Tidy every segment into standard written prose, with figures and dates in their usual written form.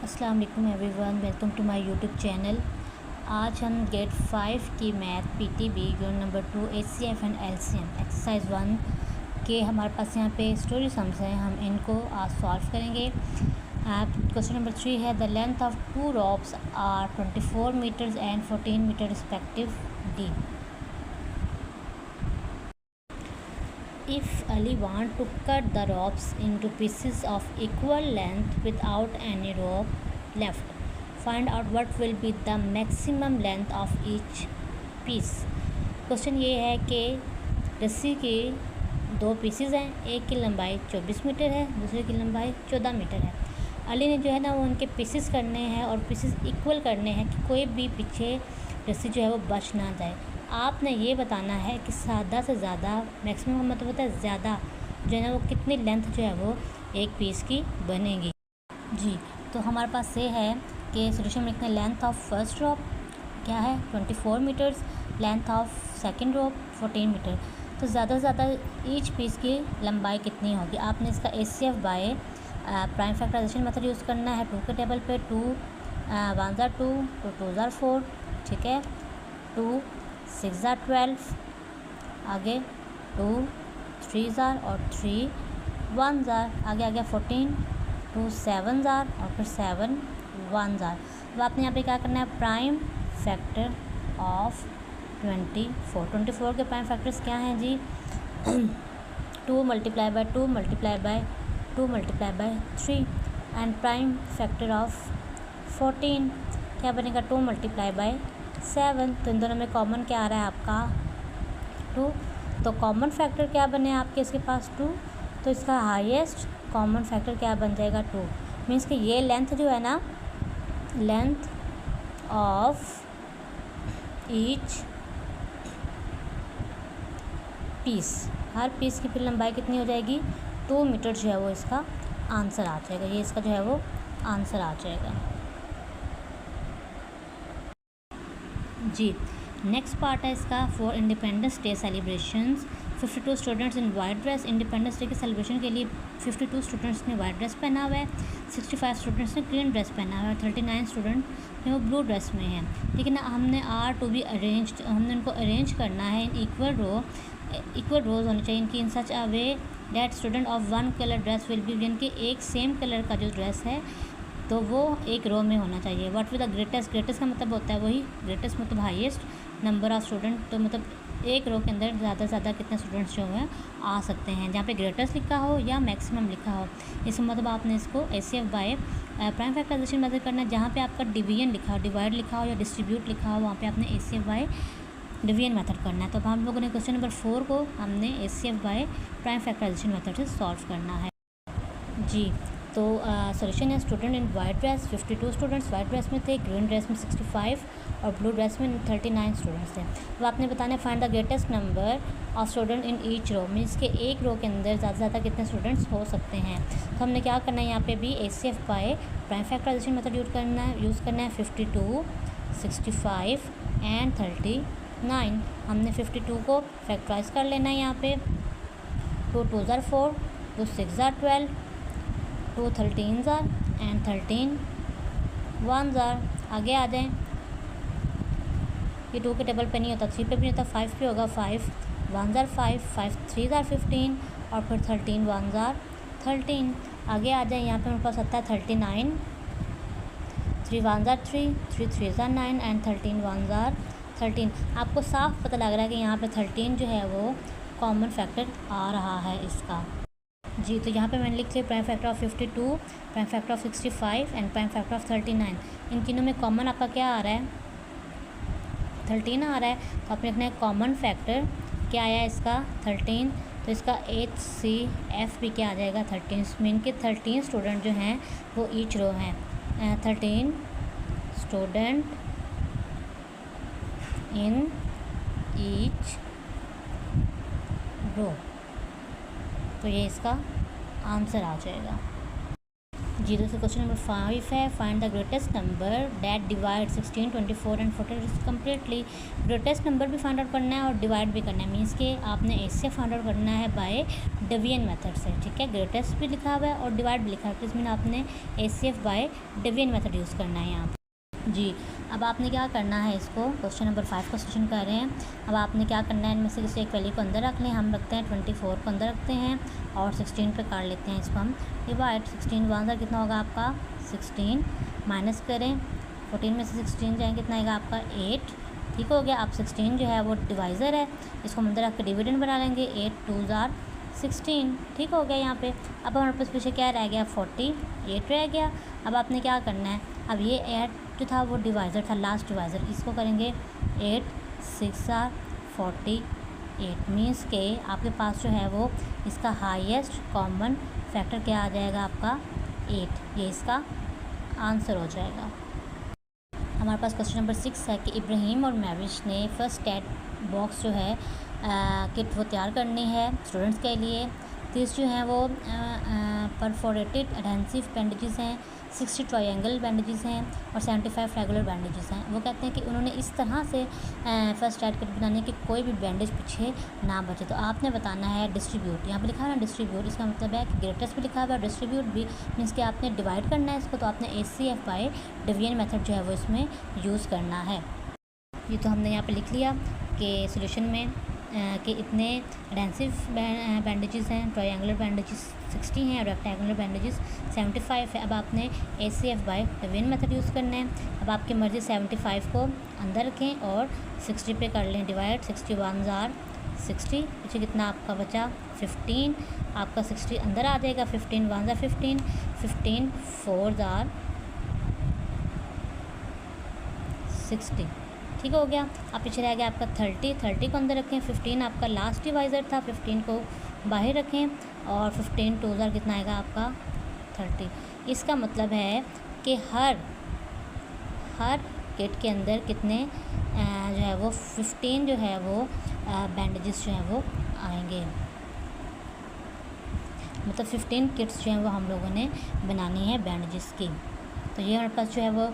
अस्सलाम वालेकुम everyone, welcome to my YouTube channel. आज हम ग्रेड 5 की math PTB unit number 2 HCF and LCM exercise 1 के हमारे पास यहाँ पे स्टोरी सम्स हैं। हम इनको आज सॉल्व करेंगे। क्वेश्चन नंबर 3 है the length of two ropes are 24 metres and 14 metre respectively. If Ali want to cut the ropes into pieces of equal length without any rope left, find out what will be the maximum length of each piece। Question ये है कि रस्सी के दो pieces हैं, एक की लंबाई 24 मीटर है, दूसरे की लंबाई 14 मीटर है। अली ने जो है ना वो उनके पीसेस करने हैं और पीसेस इक्वल करने हैं कि कोई भी पीछे रस्सी जो है वो बच ना जाए। आपने ये बताना है कि ज़्यादा से ज़्यादा, मैक्सिमम का मतलब होता है ज़्यादा, जो है ना वो कितनी लेंथ जो है वो एक पीस की बनेगी। जी, तो हमारे पास ये है कि सोल्यूशन में लिखना है लेंथ ऑफ फर्स्ट रोप क्या है 24 metres, length of second rope 14 metre. तो ज़्यादा से ज़्यादा ईच पीस की लंबाई कितनी होगी। आपने इसका HCF by prime factorisation method use करना है। 2 के टेबल पे 2 1 ज़ा 2 2 ज़ा 4, ठीक है, 2 6 ज़ा 12, आगे 2 3 ज़ा और 3 1 ज़ा, आगे आ गया 14, 2 7 ज़ा और फिर 7 1 ज़ा। अब आपने यहाँ पे क्या करना है, प्राइम फैक्टर ऑफ 24 के प्राइम फैक्टर्स क्या हैं जी 2 multiply by 2 multiply by 2 multiply by 3 and prime factor of 14 क्या बनेगा 2 मल्टीप्लाई बाय 7। तो इन दोनों में कॉमन क्या आ रहा है आपका 2। तो कॉमन फैक्टर क्या बने आपके इसके पास 2, तो इसका हाईएस्ट कॉमन फैक्टर क्या बन जाएगा 2। मीन्स कि ये लेंथ जो है ना, लेंथ ऑफ ईच पीस, हर पीस की फिर लंबाई कितनी हो जाएगी 2 मीटर जो है वो इसका आंसर आ जाएगा। ये इसका जो है वो आंसर आ जाएगा। जी, नेक्स्ट पार्ट है इसका for independence day celebrations 52 students in white dress. Independence day के सेलिब्रेशन के लिए 52 स्टूडेंट्स ने वाइट ड्रेस पहना हुआ है, 65 स्टूडेंट्स ने ग्रीन ड्रेस पहना हुआ है, 39 स्टूडेंट ने वो ब्लू ड्रेस में हैं। लेकिन हमने आर टू बी अरेंज, हमने उनको अरेंज करना है इन इक्वल रोज होनी चाहिए इनकी, in such a way that student of one colour dress will be, यानी कि एक सेम कलर का जो ड्रेस है तो वो एक रो में होना चाहिए। What with the greatest, greatest का मतलब होता है वही ग्रेटेस्ट मतलब हाईएस्ट नंबर ऑफ स्टूडेंट, तो मतलब एक रो के अंदर ज़्यादा से ज़्यादा कितने स्टूडेंट्स जो हैं आ सकते हैं, जहाँ पे ग्रेटेस्ट लिखा हो या मैक्सिमम लिखा हो। इसका मतलब आपने इसको HCF by prime factorisation method करना है। जहाँ पे आपका डिवीजन लिखा हो, डिवाइड लिखा हो या डिस्ट्रीब्यूट लिखा हो, वहाँ पे आपने एचसीएफ बाय डिवीजन मेथड करना है। तो अब हम लोगों ने क्वेश्चन नंबर 4 को हमने HCF by prime factorisation method से सॉल्व करना है। जी, तो सोल्यूशन है student in white dress 52 students white dress में थे, ग्रीन ड्रेस में 65 और ब्लू ड्रेस में 39 स्टूडेंट्स थे। तो आपने बताना है find the greatest number of student in each row, means के एक रो के अंदर ज़्यादा से ज़्यादा कितने स्टूडेंट्स हो सकते हैं। तो हमने क्या करना है यहाँ पे भी HCF by prime factorisation method use करना है 52 65 एंड 39। हमने 52 को फैक्टराइज कर लेना है यहाँ पे 2 2 ज़ा 4 2 6 ज़ा 12 2 13 ज़ा एंड 13 1 ज़ा। आगे आ जाएं, ये 2 के टेबल पे नहीं होता, 3 पे भी नहीं होता, 5 पे होगा। 5 1 ज़ा 5 5 3 ज़ा 15 और फिर 13 1 ज़ा 13। आगे आ जाएं, यहाँ पे मेरे पास आता है 39 3 1 ज़ा 3 3 3 ज़ा 9 एंड 13 1 ज़ा 13। आपको साफ पता लग रहा है कि यहाँ पे 13 जो है वो कॉमन फैक्टर आ रहा है इसका। जी, तो यहाँ पे मैंने लिख लिया prime factor of 52, prime factor of 65 and prime factor of 39। इन तीनों में कॉमन आपका क्या आ रहा है 13 आ रहा है। तो आपने लिखना है कॉमन फैक्टर क्या आया इसका 13, तो इसका HCF भी क्या आ जाएगा 13। मीन के 13 स्टूडेंट जो हैं वो ईच रो हैं, 13 स्टूडेंट इन ईच रो, तो ये इसका आंसर आ जाएगा। जी दोस्तों क्वेश्चन नंबर 5 है, find the greatest number that divide 16, 24 and 40 completely. Greatest number भी फाइंड आउट करना है और डिवाइड भी करना है, मीन्स कि आपने ऐसे फाइंड आउट करना है बाय डिवीजन मेथड से, ठीक है। ग्रेटेस्ट भी लिखा हुआ है और डिवाइड भी लिखा है, तो इसमें आपने ACF by division method use करना है यहाँ पर। जी अब आपने क्या करना है, इसको क्वेश्चन नंबर 5 का सोल्यूशन कर रहे हैं। अब आपने क्या करना है, इनमें से किसी एक वैल्यू को अंदर रख लें। हम रखते हैं 24 को अंदर रखते हैं और 16 पे काट लेते हैं इसको हम डिवाइड। 16 1 कितना होगा आपका 16, माइनस करें 14 में से 16 जाएंगे कितना आएगा आपका 8, ठीक हो गया। अब 16 जो है वो डिवाइज़र है, इसको हम अंदर रख के डिविडेंड बना लेंगे। 8 2 16, ठीक हो गया यहाँ पे। अब हमारे पास पीछे क्या रह गया 48 रह गया। अब आपने क्या करना है, अब ये 8 जो था वो डिवाइज़र था, लास्ट डिवाइज़र, इसको करेंगे 8 6 48, मीन्स के आपके पास जो है वो इसका हाईएस्ट कॉमन फैक्टर क्या आ जाएगा आपका 8, ये इसका आंसर हो जाएगा। हमारे पास क्वेश्चन नंबर 6 है कि इब्राहिम और मैविश ने फर्स्ट एड बॉक्स जो है किट वो तैयार करनी है स्टूडेंट्स के लिए। 30 जो हैं वो परफोरेटेड एडहेसिव बैंडेजेस हैं, 60 ट्रायंगल बैंडेजेस हैं और 75 रेगुलर बैंडेजेस हैं। वो कहते हैं कि उन्होंने इस तरह से फर्स्ट एड किट बनानी है कि कोई भी बैंडेज पीछे ना बचे। तो आपने बताना है डिस्ट्रीब्यूट, यहाँ पे लिखा है ना डिस्ट्रीब्यूट, इसका मतलब है कि ग्रेटेस्ट भी लिखा हुआ है, डिस्ट्रीब्यूट भी, मीन्स कि आपने डिवाइड करना है इसको, तो आपने ACF बाय डिवीजन मेथड जो है वो इसमें यूज़ करना है। ये तो हमने यहाँ पे लिख लिया कि सोल्यूशन में कि इतने एडहेसिव बैंडेजेस हैं, ट्रायंगुलर बैंडेजेस 60 हैं और रेक्टेंगुलर बैंडेजेस 75 है। अब आपने ACF by division method use करना है। अब आपकी मर्ज़ी 75 को अंदर रखें और 60 पे कर लें डिवाइड। 60 1 60, पीछे कितना आपका बचा 15, आपका 60 अंदर आ जाएगा। 15 1 15, 15 4 60, ठीक हो गया। अब पीछे रह गया आपका 30 को अंदर रखें। 15 आपका लास्ट डिवाइज़र था, 15 को बाहर रखें और 15 2 कितना आएगा आपका 30। इसका मतलब है कि हर किट के अंदर कितने जो है वो 15 जो है वो बैंडेजेस जो हैं वो आएंगे, मतलब 15 किट्स जो हैं वो हम लोगों ने बनानी है बैंडेजेस की। तो ये हमारे पास जो है वो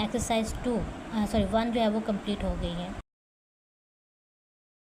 एक्सरसाइज 1 जो है वो कंप्लीट हो गई है।